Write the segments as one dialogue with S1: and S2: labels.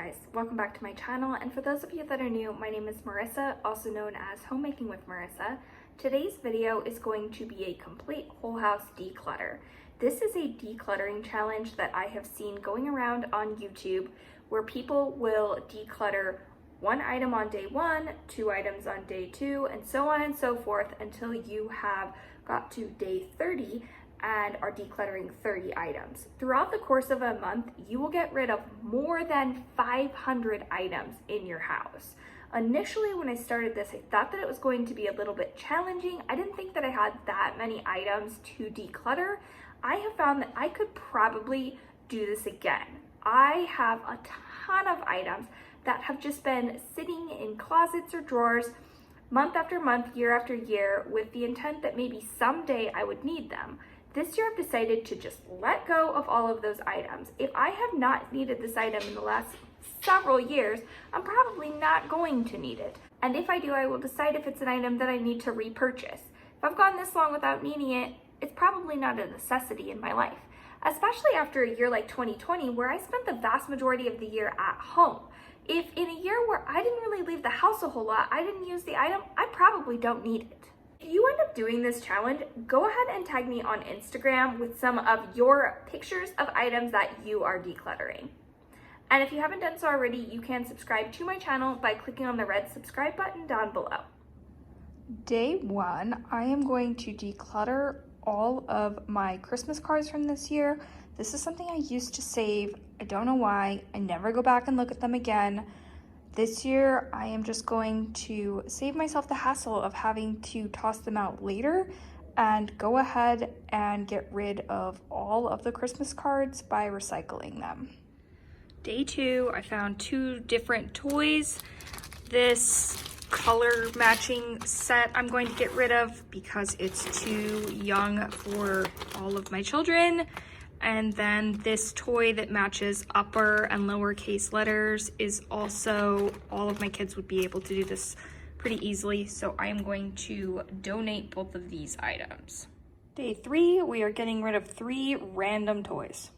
S1: guys, welcome back to my channel, and for those of you that are new, my name is Marissa, also known as Homemaking with Marissa. Today's video is going to be a complete whole house declutter. This is a decluttering challenge that I have seen going around on YouTube where people will declutter one item on day 1, 2 items on day 2, and so on and so forth until you have got to day 30 and are decluttering 30 items. Throughout the course of a month, you will get rid of more than 500 items in your house. Initially, when I started this, I thought that it was going to be a little bit challenging. I didn't think that I had that many items to declutter. I have found that I could probably do this again. I have a ton of items that have just been sitting in closets or drawers month after month, year after year, with the intent that maybe someday I would need them. This year I've decided to just let go of all of those items. If I have not needed this item in the last several years, I'm probably not going to need it. And if I do, I will decide if it's an item that I need to repurchase. If I've gone this long without needing it, it's probably not a necessity in my life. Especially after a year like 2020, where I spent the vast majority of the year at home. If in a year where I didn't really leave the house a whole lot, I didn't use the item, I probably don't need it. If you end up doing this challenge, go ahead and tag me on Instagram with some of your pictures of items that you are decluttering. And if you haven't done so already, you can subscribe to my channel by clicking on the red subscribe button down below. Day 1, I am going to declutter all of my Christmas cards from this year. This is something I used to save. I don't know why. I never go back and look at them again. This year, I am just going to save myself the hassle of having to toss them out later and go ahead and get rid of all of the Christmas cards by recycling them. Day 2, I found 2 different toys. This color matching set I'm going to get rid of because it's too young for all of my children. And then this toy that matches upper and lowercase letters is also, all of my kids would be able to do this pretty easily, so I am going to donate both of these items. Day 3, we are getting rid of 3 random toys.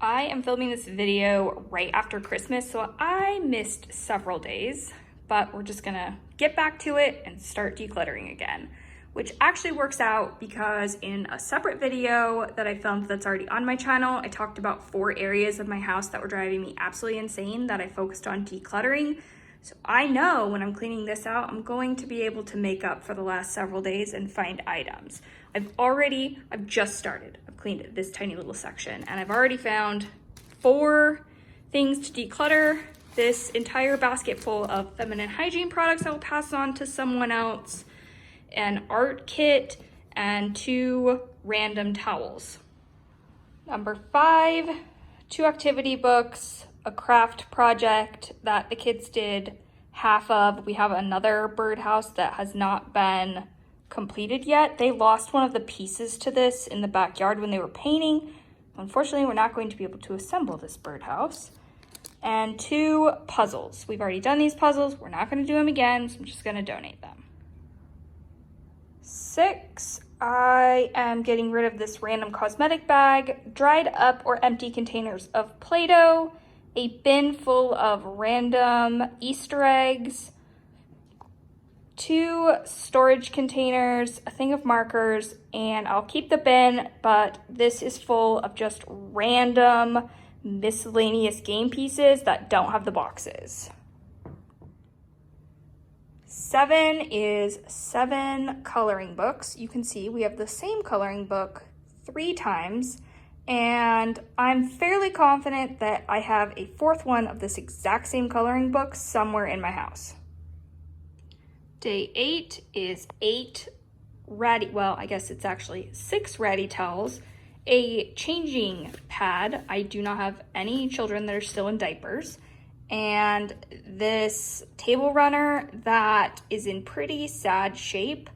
S1: I am filming this video right after Christmas, so I missed several days, but we're just gonna get back to it and start decluttering again. Which actually works out because in a separate video that I filmed that's already on my channel, I talked about 4 areas of my house that were driving me absolutely insane that I focused on decluttering. So I know when I'm cleaning this out, I'm going to be able to make up for the last several days and find items. I've just started. I've cleaned this tiny little section and I've already found 4 things to declutter. This entire basket full of feminine hygiene products I will pass on to someone else, an art kit, and 2 random towels. Number 5, 2 activity books, a craft project that the kids did half of. We have another birdhouse that has not been completed yet. They lost one of the pieces to this in the backyard when they were painting. Unfortunately, we're not going to be able to assemble this birdhouse. And 2 puzzles. We've already done these puzzles. We're not going to do them again, so I'm just going to donate them. 6, I am getting rid of this random cosmetic bag, dried up or empty containers of Play-Doh, a bin full of random Easter eggs, 2 storage containers, a thing of markers, and I'll keep the bin, but this is full of just random miscellaneous game pieces that don't have the boxes. 7 is 7 coloring books. You can see we have the same coloring book 3 times, and I'm fairly confident that I have a 4th one of this exact same coloring book somewhere in my house. Day 8 is 8 ratty, well, I guess it's actually 6 ratty towels, a changing pad. I do not have any children that are still in diapers. And this table runner that is in pretty sad shape,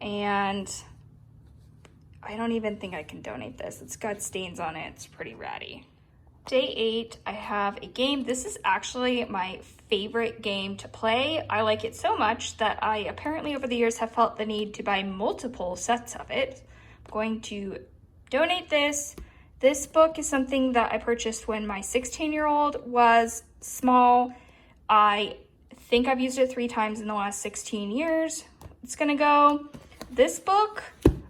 S1: and I don't even think I can donate this. It's got stains on it. It's pretty ratty. Day 8, I have a game. This is actually my favorite game to play. I like it so much that I apparently over the years have felt the need to buy multiple sets of it. I'm going to donate this This book is something that I purchased when my 16-year-old was small. I think I've used it 3 times in the last 16 years. It's gonna go. This book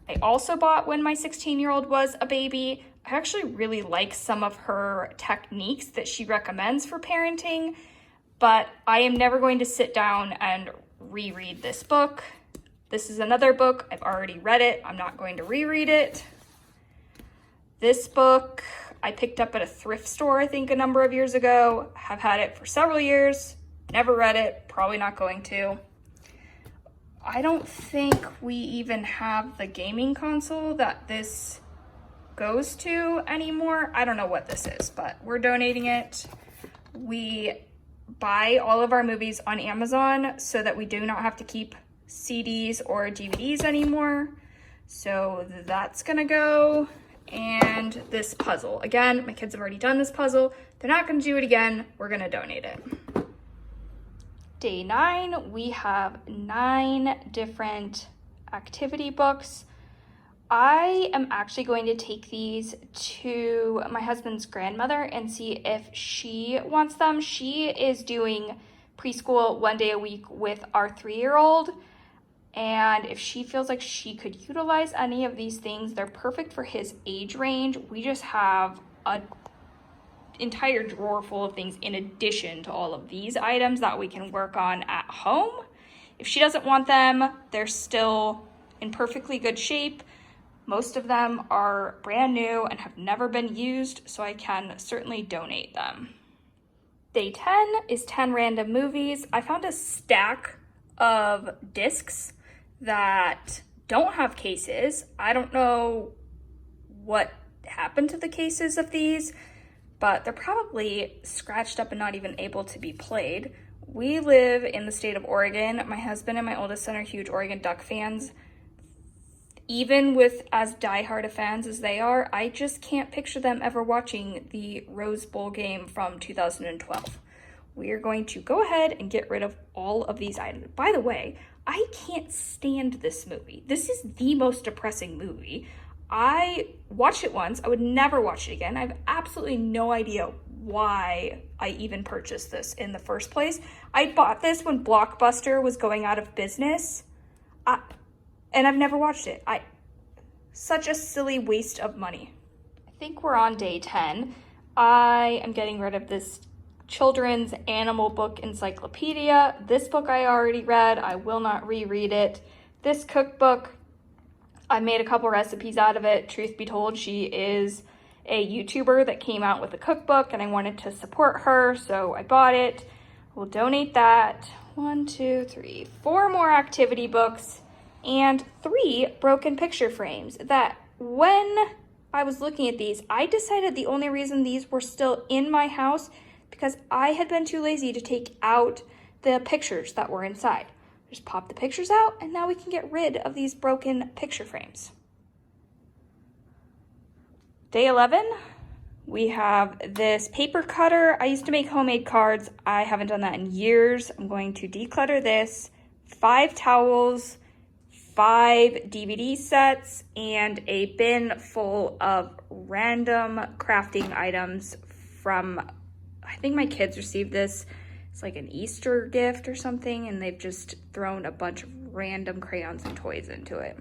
S1: I also bought when my 16-year-old was a baby. I actually really like some of her techniques that she recommends for parenting, but I am never going to sit down and reread this book. This is another book. I've already read it. I'm not going to reread it. This book I picked up at a thrift store, I think, a number of years ago. Have had it for several years. Never read it. Probably not going to. I don't think we even have the gaming console that this goes to anymore. I don't know what this is, but we're donating it. We buy all of our movies on Amazon so that we do not have to keep CDs or DVDs anymore. So that's gonna go. And this puzzle. Again, my kids have already done this puzzle. They're not gonna do it again. We're gonna donate it. Day 9, we have 9 different activity books. I am actually going to take these to my husband's grandmother and see if she wants them. She is doing preschool 1 day a week with our 3-year-old. And if she feels like she could utilize any of these things, they're perfect for his age range. We just have an entire drawer full of things in addition to all of these items that we can work on at home. If she doesn't want them, they're still in perfectly good shape. Most of them are brand new and have never been used, so I can certainly donate them. Day 10 is 10 random movies. I found a stack of discs that don't have cases. I don't know what happened to the cases of these, but they're probably scratched up and not even able to be played. We live in the state of Oregon. My husband and my oldest son are huge Oregon Duck fans. Even with as diehard of fans as they are, I just can't picture them ever watching the Rose Bowl game from 2012. We are going to go ahead and get rid of all of these items. By the way, I can't stand this movie. This is the most depressing movie. I watched it once. I would never watch it again. I have absolutely no idea why I even purchased this in the first place. I bought this when Blockbuster was going out of business, and I've never watched it. Such a silly waste of money. I think we're on day 10. I am getting rid of this children's animal book encyclopedia. This book I already read. I will not reread it. This cookbook, I made a couple recipes out of it. Truth be told, she is a YouTuber that came out with a cookbook and I wanted to support her, so I bought it. We'll donate that. 1, 2, 3, 4 more activity books and 3 broken picture frames that when I was looking at these, I decided the only reason these were still in my house because I had been too lazy to take out the pictures that were inside. Just pop the pictures out and now we can get rid of these broken picture frames. Day 11, we have this paper cutter. I used to make homemade cards. I haven't done that in years. I'm going to declutter this. 5 towels, 5 DVD sets, and a bin full of random crafting items from, I think my kids received this. It's like an Easter gift or something, and they've just thrown a bunch of random crayons and toys into it.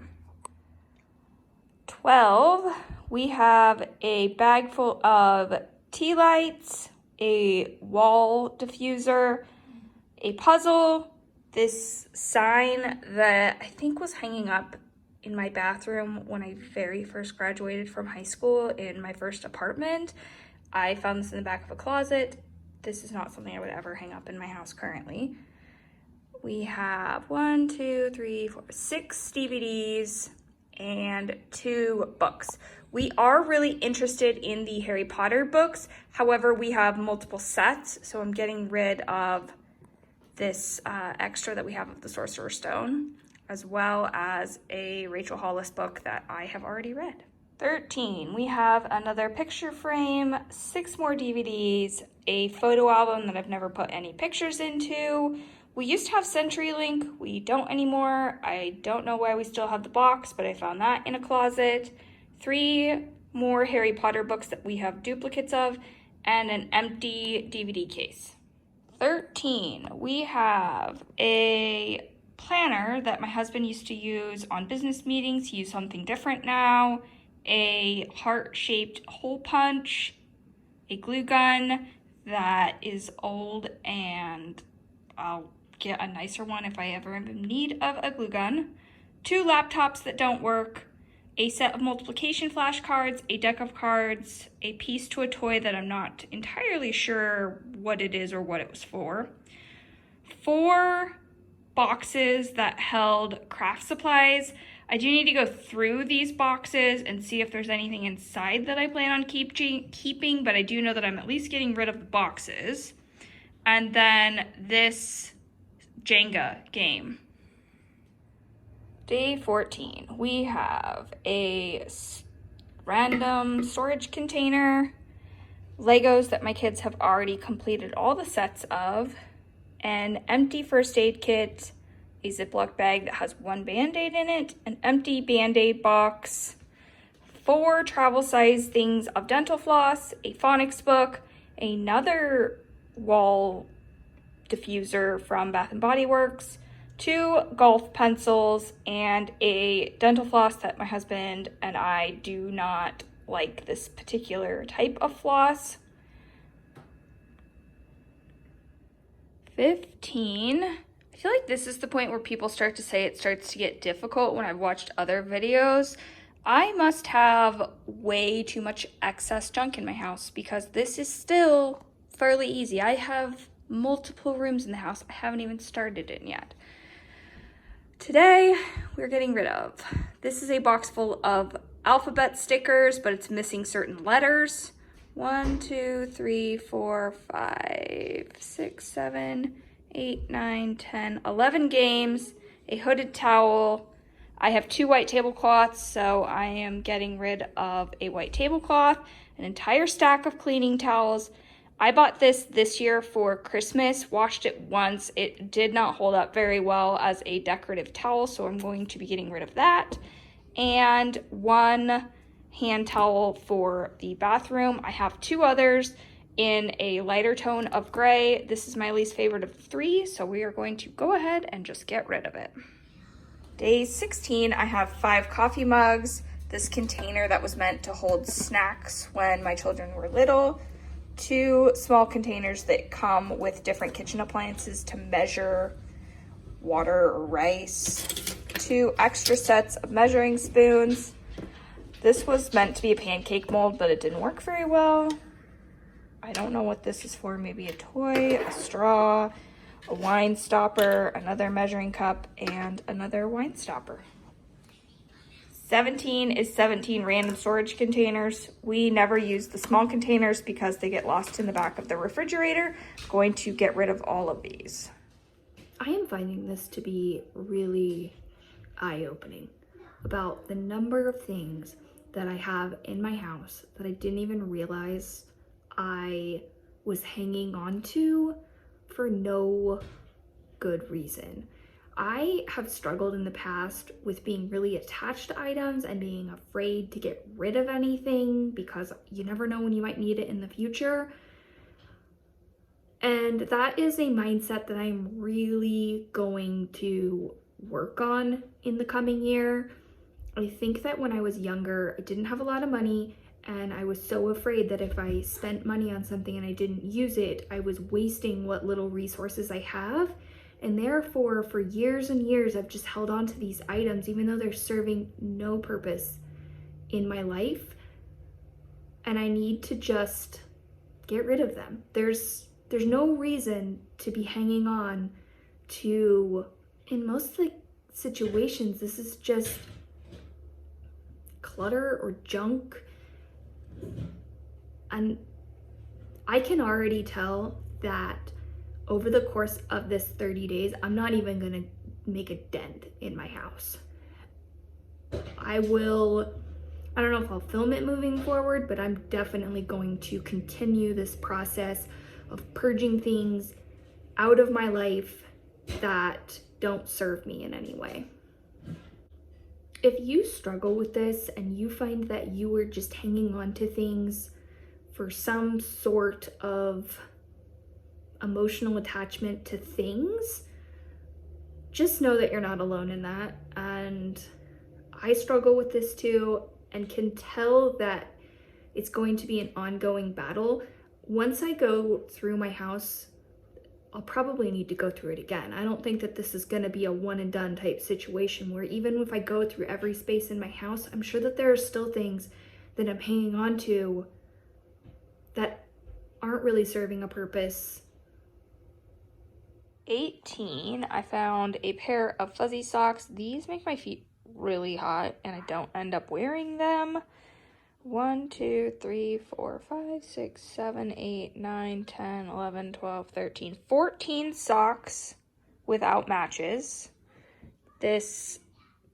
S1: 12, we have a bag full of tea lights, a wall diffuser, a puzzle, this sign that I think was hanging up in my bathroom when I very first graduated from high school in my first apartment. I found this in the back of a closet. This is not something I would ever hang up in my house currently. We have 1, 2, 3, 4, 6 DVDs and 2 books. We are really interested in the Harry Potter books. However, we have multiple sets, so I'm getting rid of this extra that we have of the Sorcerer's Stone, as well as a Rachel Hollis book that I have already read. 13, we have another picture frame, 6 more DVDs, a photo album that I've never put any pictures into. We used to have CenturyLink, we don't anymore. I don't know why we still have the box, but I found that in a closet. 3 more Harry Potter books that we have duplicates of, and an empty DVD case. 13, we have a planner that my husband used to use on business meetings. He used something different now. A heart-shaped hole punch, a glue gun that is old, and I'll get a nicer one if I ever am in need of a glue gun. 2 laptops that don't work, a set of multiplication flashcards, a deck of cards, a piece to a toy that I'm not entirely sure what it is or what it was for. 4 boxes that held craft supplies. I do need to go through these boxes and see if there's anything inside that I plan on keeping, but I do know that I'm at least getting rid of the boxes. And then this Jenga game. Day 14, we have a random storage container, Legos that my kids have already completed all the sets of, an empty first aid kit, a Ziploc bag that has 1 Band-Aid in it, an empty Band-Aid box, 4 travel size things of dental floss, a phonics book, another wall diffuser from Bath & Body Works, 2 golf pencils, and a dental floss that my husband and I do not like this particular type of floss. 15, I feel like this is the point where people start to say it starts to get difficult when I've watched other videos. I must have way too much excess junk in my house because this is still fairly easy. I have multiple rooms in the house. I haven't even started it yet. Today, we're getting rid of, this is a box full of alphabet stickers, but it's missing certain letters. 1, 2, 3, 4, 5, 6, 7, 8, 9, 10, 11 games, a hooded towel. I have 2 white tablecloths, so I am getting rid of a white tablecloth, an entire stack of cleaning towels. I bought this year for Christmas, washed it once. It did not hold up very well as a decorative towel, so I'm going to be getting rid of that. And 1 hand towel for the bathroom. I have 2 others in a lighter tone of gray. This is my least favorite of the 3, so we are going to go ahead and just get rid of it. Day 16, I have 5 coffee mugs, this container that was meant to hold snacks when my children were little, 2 small containers that come with different kitchen appliances to measure water or rice, 2 extra sets of measuring spoons. This was meant to be a pancake mold, but it didn't work very well. I don't know what this is for, maybe a toy, a straw, a wine stopper, another measuring cup, and another wine stopper. 17 is 17 random storage containers. We never use the small containers because they get lost in the back of the refrigerator. I'm going to get rid of all of these.
S2: I am finding this to be really eye-opening about the number of things that I have in my house that I didn't even realize I was hanging on to for no good reason. I have struggled in the past with being really attached to items and being afraid to get rid of anything because you never know when you might need it in the future. And that is a mindset that I'm really going to work on in the coming year. I think that when I was younger, I didn't have a lot of money, and I was so afraid that if I spent money on something and I didn't use it, I was wasting what little resources I have. And therefore, for years and years, I've just held on to these items, even though they're serving no purpose in my life. And I need to just get rid of them. There's no reason to be hanging on to, in most like situations, this is just clutter or junk. And I can already tell that over the course of this 30 days, I'm not even gonna make a dent in my house. I don't know if I'll film it moving forward, but I'm definitely going to continue this process of purging things out of my life that don't serve me in any way. If you struggle with this and you find that you are just hanging on to things for some sort of emotional attachment to things, just know that you're not alone in that. And I struggle with this too, and can tell that it's going to be an ongoing battle. Once I go through my house, I'll probably need to go through it again. I don't think that this is going to be a one and done type situation where even if I go through every space in my house, I'm sure that there are still things that I'm hanging on to that aren't really serving a purpose.
S1: 18, I found a pair of fuzzy socks. These make my feet really hot and I don't end up wearing them. 1, 2, 3, 4, 5, 6, 7, 8, 9, 10, 11, 12, 13, 14 socks without matches. This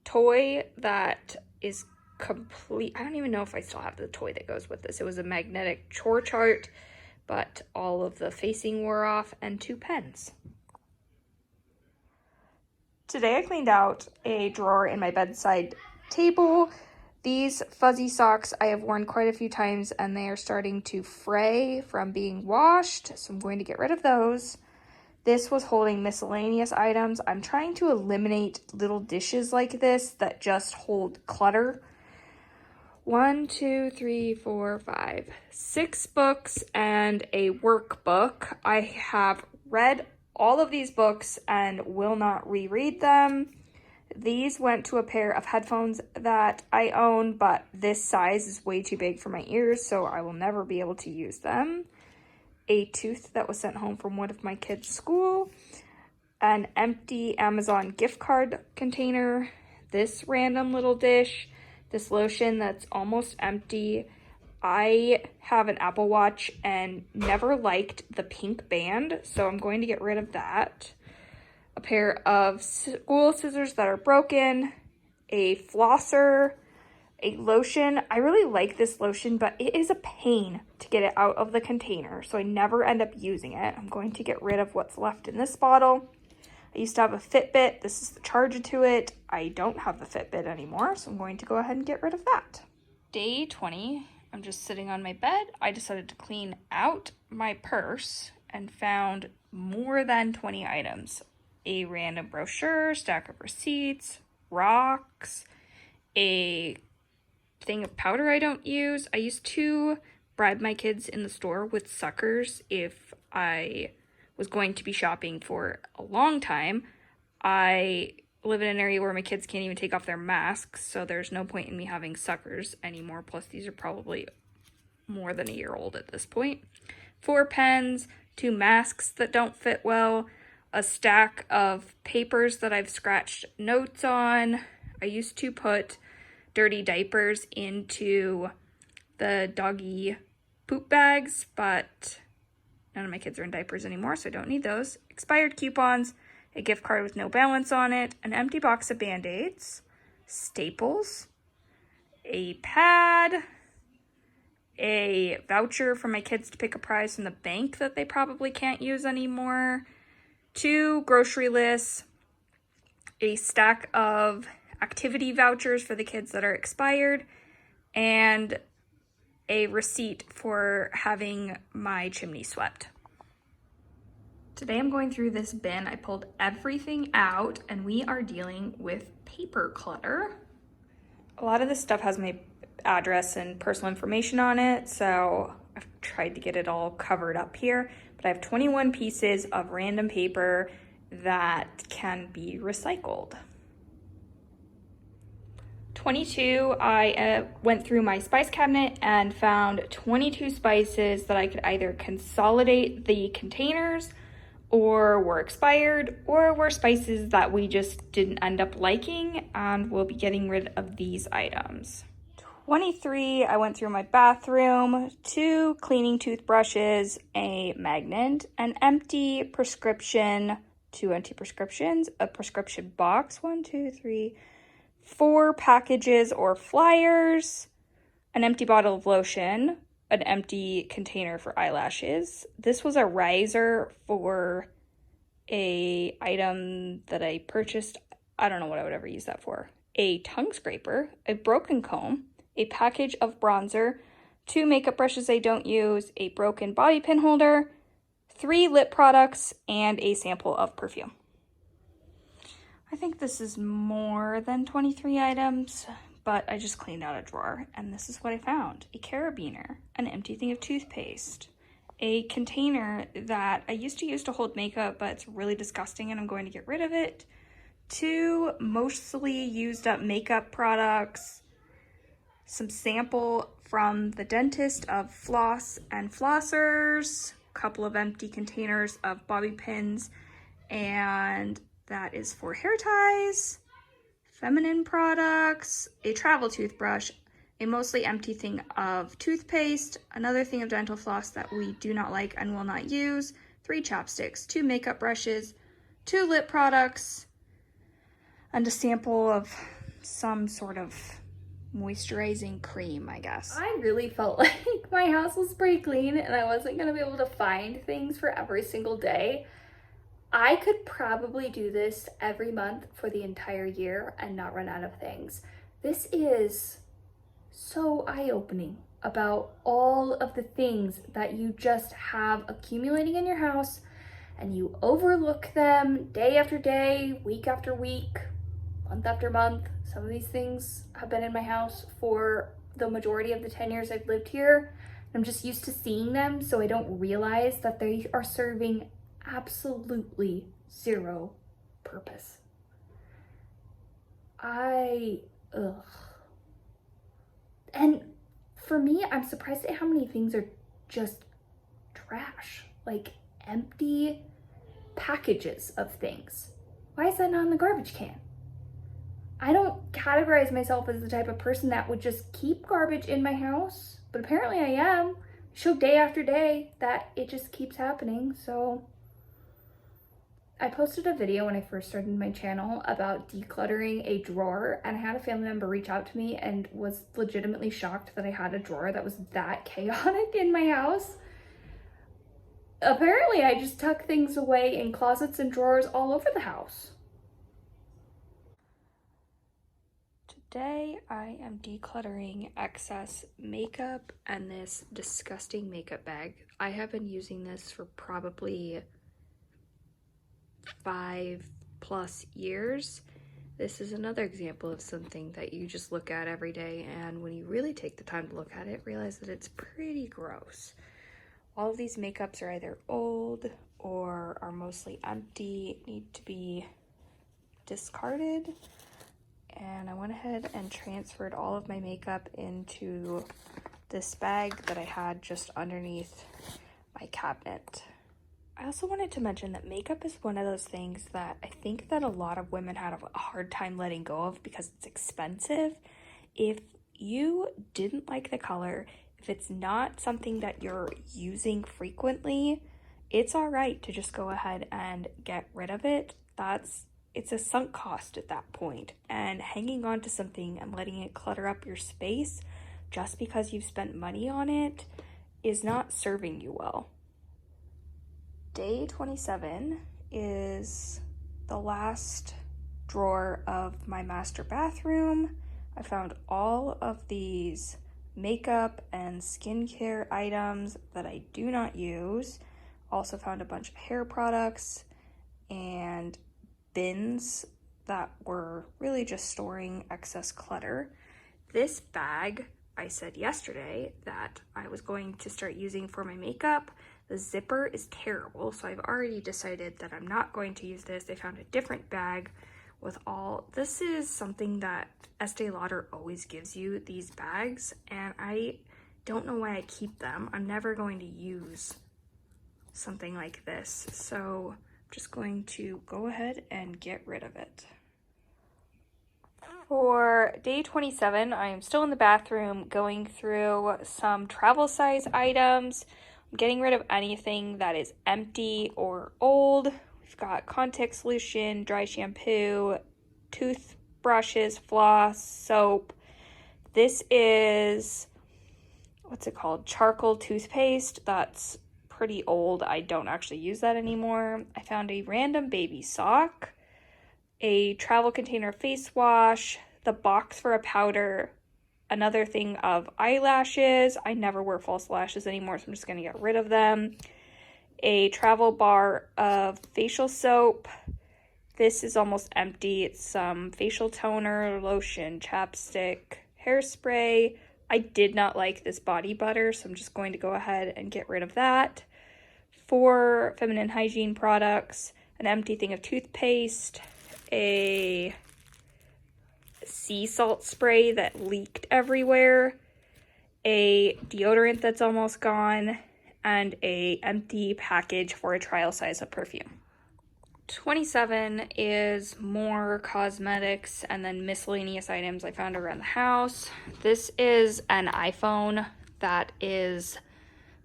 S1: toy that is complete, I don't even know if I still have the toy that goes with this. It was a magnetic chore chart, but all of the facing wore off, and 2 pens. Today I cleaned out a drawer in my bedside table. These fuzzy socks I have worn quite a few times and they are starting to fray from being washed, so I'm going to get rid of those. This was holding miscellaneous items. I'm trying to eliminate little dishes like this that just hold clutter. 1, 2, 3, 4, 5, 6 books and a workbook. I have read all of these books and will not reread them. These went to a pair of headphones that I own, but this size is way too big for my ears, so I will never be able to use them. A tooth that was sent home from one of my kids' school. An empty Amazon gift card container. This random little dish. This lotion that's almost empty. I have an Apple Watch and never liked the pink band, so I'm going to get rid of that. A pair of school scissors that are broken, a flosser, a lotion. I really like this lotion, but it is a pain to get it out of the container, so I never end up using it. I'm going to get rid of what's left in this bottle. I used to have a Fitbit. This is the charger to it. I don't have the Fitbit anymore, so I'm going to go ahead and get rid of that. Day 20, I'm just sitting on my bed. I decided to clean out my purse and found more than 20 items. A random brochure, stack of receipts, rocks, a thing of powder I don't use. I used to bribe my kids in the store with suckers if I was going to be shopping for a long time. I live in an area where my kids can't even take off their masks, so there's no point in me having suckers anymore. Plus, these are probably more than a year old at this point. 4 pens, 2 masks that don't fit well, a stack of papers that I've scratched notes on. I used to put dirty diapers into the doggy poop bags, but none of my kids are in diapers anymore, so I don't need those. Expired coupons, a gift card with no balance on it, an empty box of Band-Aids, staples, a pad, a voucher for my kids to pick a prize from the bank that they probably can't use anymore, 2 grocery lists, a stack of activity vouchers for the kids that are expired, and a receipt for having my chimney swept. Today I'm going through this bin. I pulled everything out and we are dealing with paper clutter. A lot of this stuff has my address and personal information on it, so I've tried to get it all covered up here. But I have 21 pieces of random paper that can be recycled. 22, I went through my spice cabinet and found 22 spices that I could either consolidate the containers or were expired or were spices that we just didn't end up liking, and we'll be getting rid of these items. 23, I went through my bathroom, 2 cleaning toothbrushes, a magnet, an empty prescription, 2 empty prescriptions, a prescription box, 1, 2, 3, 4 packages or flyers, an empty bottle of lotion, an empty container for eyelashes. This was a riser for a item that I purchased. I don't know what I would ever use that for. a tongue scraper, a broken comb, a package of bronzer, 2 makeup brushes I don't use, a broken bobby pin holder, 3 lip products, and a sample of perfume. I think this is more than 23 items, but I just cleaned out a drawer, and this is what I found. A carabiner, an empty thing of toothpaste, a container that I used to use to hold makeup, but it's really disgusting and I'm going to get rid of it, 2 mostly used up makeup products, some sample from the dentist of floss and flossers, a couple of empty containers of bobby pins, and that is for hair ties, feminine products, a travel toothbrush, a mostly empty thing of toothpaste, another thing of dental floss that we do not like and will not use, 3 chapsticks, 2 makeup brushes, 2 lip products, and a sample of some sort of moisturizing cream, I guess.
S2: I really felt like my house was pretty clean and I wasn't gonna be able to find things for every single day. I could probably do this every month for the entire year and not run out of things. This is so eye-opening about all of the things that you just have accumulating in your house and you overlook them day after day, week after week, month after month. Some of these things have been in my house for the majority of the 10 years I've lived here. I'm just used to seeing them, so I don't realize that they are serving absolutely zero purpose. And for me, I'm surprised at how many things are just trash, like empty packages of things. Why is that not in the garbage can? I don't categorize myself as the type of person that would just keep garbage in my house, but apparently I am. I show day after day that it just keeps happening, so I posted a video when I first started my channel about decluttering a drawer, and I had a family member reach out to me and was legitimately shocked that I had a drawer that was that chaotic in my house. Apparently I just tuck things away in closets and drawers all over the house.
S1: Today I am decluttering excess makeup and this disgusting makeup bag. I have been using this for probably 5+ years. This is another example of something that you just look at every day, and when you really take the time to look at it, realize that it's pretty gross. All of these makeups are either old or are mostly empty, need to be discarded. And I went ahead and transferred all of my makeup into this bag that I had just underneath my cabinet. I also wanted to mention that makeup is one of those things that I think that a lot of women have a hard time letting go of because it's expensive. If you didn't like the color, if it's not something that you're using frequently, it's all right to just go ahead and get rid of it. It's a sunk cost at that point, and hanging on to something and letting it clutter up your space just because you've spent money on it is not serving you well. Day 27 is the last drawer of my master bathroom. I found all of these makeup and skincare items that I do not use. Also found a bunch of hair products and bins that were really just storing excess clutter. This bag, I said yesterday that I was going to start using for my makeup. The zipper is terrible, so I've already decided that I'm not going to use this. I found a different bag with this is something that Estee Lauder always gives you, these bags, and I don't know why I keep them. I'm never going to use something like this, so I'm just going to go ahead and get rid of it. For day 27, I am still in the bathroom going through some travel size items. I'm getting rid of anything that is empty or old. We've got contact solution, dry shampoo, toothbrushes, floss, soap. This is, what's it called? Charcoal toothpaste. That's pretty old. I don't actually use that anymore. I found a random baby sock, a travel container face wash, the box for a powder, another thing of eyelashes. I never wear false lashes anymore, so I'm just going to get rid of them. A travel bar of facial soap. This is almost empty. It's some facial toner, lotion, chapstick, hairspray. I did not like this body butter, so I'm just going to go ahead and get rid of that. 4 feminine hygiene products, an empty thing of toothpaste, a sea salt spray that leaked everywhere, a deodorant that's almost gone, and a empty package for a trial size of perfume. 27 is more cosmetics and then miscellaneous items I found around the house. This is an iPhone that is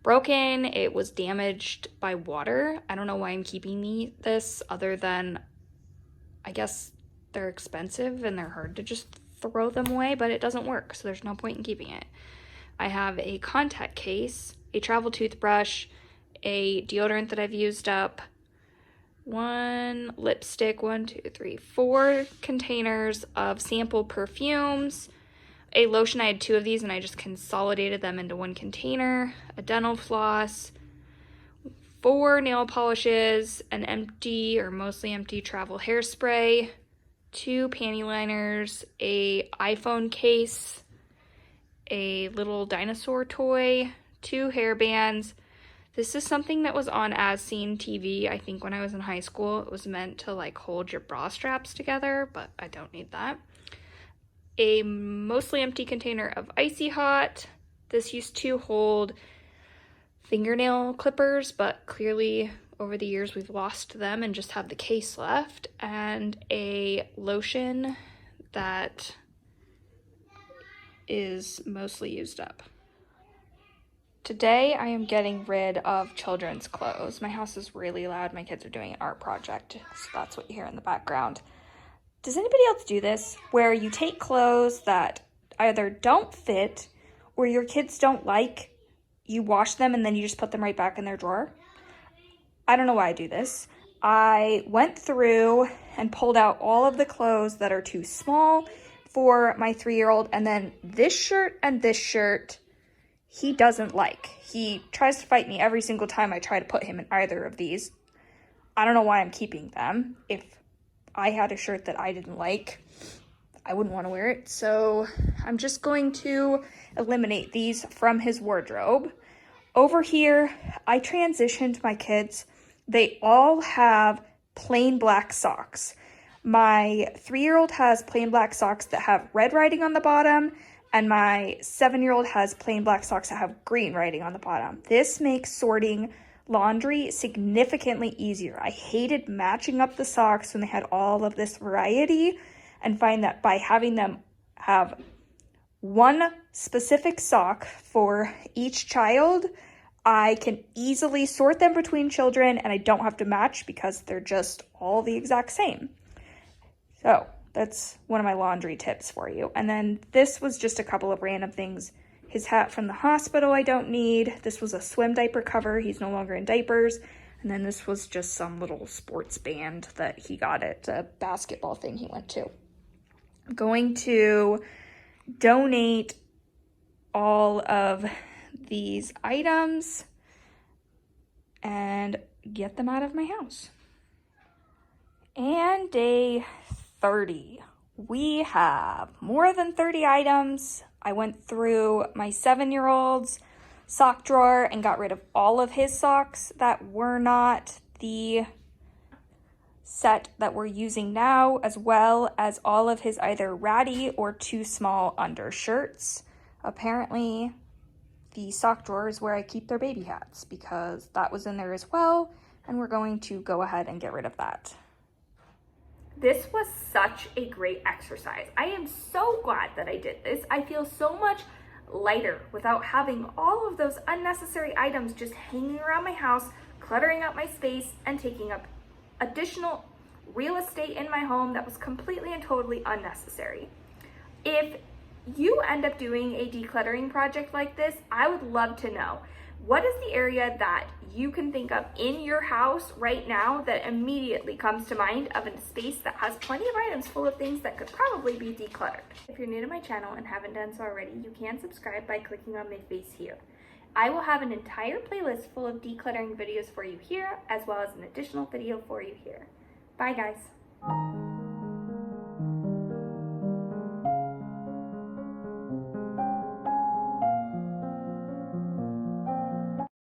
S1: broken. It was damaged by water. I don't know why I'm keeping this other than I guess they're expensive and they're hard to just throw them away, but it doesn't work, so there's no point in keeping it. I have a contact case, a travel toothbrush, a deodorant that I've used up, 1 lipstick, 4 containers of sample perfumes, a lotion. I had 2 of these and I just consolidated them into 1 container, a dental floss, 4 nail polishes, an empty or mostly empty travel hairspray, 2 panty liners, a iPhone case, a little dinosaur toy, 2 hairbands. This is something that was on As Seen TV, I think when I was in high school. It was meant to like hold your bra straps together, but I don't need that. A mostly empty container of Icy Hot. This used to hold fingernail clippers, but clearly over the years we've lost them and just have the case left. And a lotion that is mostly used up. Today I am getting rid of children's clothes. My house is really loud. My kids are doing an art project, so that's what you hear in the background. Does anybody else do this, where you take clothes that either don't fit or your kids don't like, you wash them and then you just put them right back in their drawer? I don't know why I do this. I went through and pulled out all of the clothes that are too small for my 3-year-old, and then this shirt and this shirt he doesn't like. He tries to fight me every single time I try to put him in either of these. I don't know why I'm keeping them. If I had a shirt that I didn't like, I wouldn't want to wear it. So I'm just going to eliminate these from his wardrobe. Over here, I transitioned my kids. They all have plain black socks. My 3-year-old has plain black socks that have red writing on the bottom, and my 7-year-old has plain black socks that have green writing on the bottom. This makes sorting laundry significantly easier. I hated matching up the socks when they had all of this variety, and find that by having them have 1 specific sock for each child, I can easily sort them between children and I don't have to match because they're just all the exact same. So that's one of my laundry tips for you. And then this was just a couple of random things. His hat from the hospital I don't need. This was a swim diaper cover. He's no longer in diapers. And then this was just some little sports band that he got at a basketball thing he went to. I'm going to donate all of these items and get them out of my house. And day 30. We have more than 30 items. I went through my 7-year-old's sock drawer and got rid of all of his socks that were not the set that we're using now, as well as all of his either ratty or too small undershirts. Apparently, the sock drawer is where I keep their baby hats because that was in there as well, and we're going to go ahead and get rid of that. This was such a great exercise. I am so glad that I did this. I feel so much lighter without having all of those unnecessary items just hanging around my house, cluttering up my space, and taking up additional real estate in my home that was completely and totally unnecessary. If you end up doing a decluttering project like this, I would love to know. What is the area that you can think of in your house right now that immediately comes to mind of a space that has plenty of items full of things that could probably be decluttered? If you're new to my channel and haven't done so already, you can subscribe by clicking on my face here. I will have an entire playlist full of decluttering videos for you here, as well as an additional video for you here. Bye guys.